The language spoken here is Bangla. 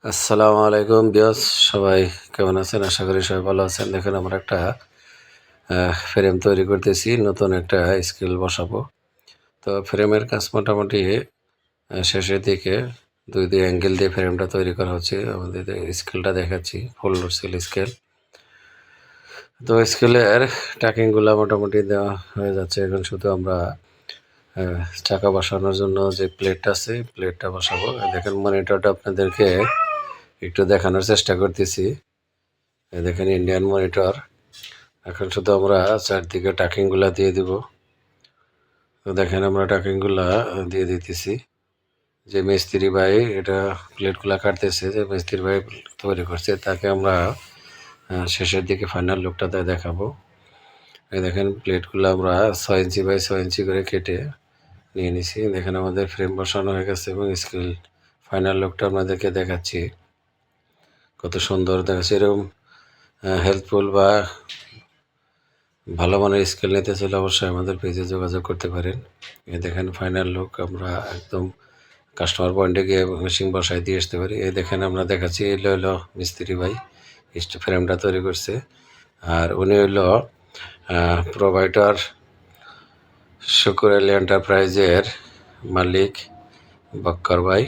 আসসালামু আলাইকুম বিয়স, সবাই কেমন আছেন? আশা করি সবাই ভালো আছেন। দেখেন আমরা একটা ফ্রেম তৈরি করতেছি, নতুন একটা স্কেল বসাবো। তো ফ্রেমের কাজ মোটামুটি শেষের দিকে। দুই অ্যাঙ্গেল দিয়ে ফ্রেমটা তৈরি করা হচ্ছে। আমাদের স্কেলটা দেখাচ্ছি, ফুল স্কেল স্কেল। তো স্কেলের টাকিংগুলো মোটামুটি দেওয়া হয়ে যাচ্ছে। এখন শুধু আমরা চাকা বসানোর জন্য যে প্লেটটা আছে, প্লেটটা বসাবো। দেখেন মনিটরটা আপনাদেরকে একটু দেখানোর চেষ্টা করতেছি। দেখেন ইন্ডিয়ান মনিটর। এখন শুধু আমরা চারদিকে টাকিংগুলা দিয়ে দিব। তো দেখেন আমরা টাকিংগুলা দিয়ে দিতেছি। যে মিস্ত্রি ভাই এটা প্লেটগুলা কাটতেছে, যে মিস্ত্রি ভাই তৈরি করছে, তাকে আমরা শেষের দিকে ফাইনাল লুকটা দেখাবো। এই দেখেন প্লেটগুলো আমরা 6 ইঞ্চি বাই 6 ইঞ্চি করে কেটে নিয়ে নিছি। দেখেন আমাদের ফ্রেম বসানো হয়ে গেছে এবং স্কেল ফাইনাল লুকটা আপনাদেরকে দেখাচ্ছি। কত সুন্দর দেখাচ্ছে। এরকম হেল্পফুল বা ভালো মানের স্কেল নিতে চাইলে অবশ্যই আমাদের পেজে যোগাযোগ করতে পারেন। এই দেখেন ফাইনাল লুক আমরা একদম কাস্টমার পয়েন্টে গিয়ে মেশিন বসায় দিয়ে আসতে পারি। এই দেখেন আমরা দেখাচ্ছি, এলো হলো মিস্ত্রি ভাই ফ্রেমটা তৈরি করছে। আর উনি হইল প্রোভাইডার শুকুর আলী এন্টারপ্রাইজের মালিক বক্কর ভাই।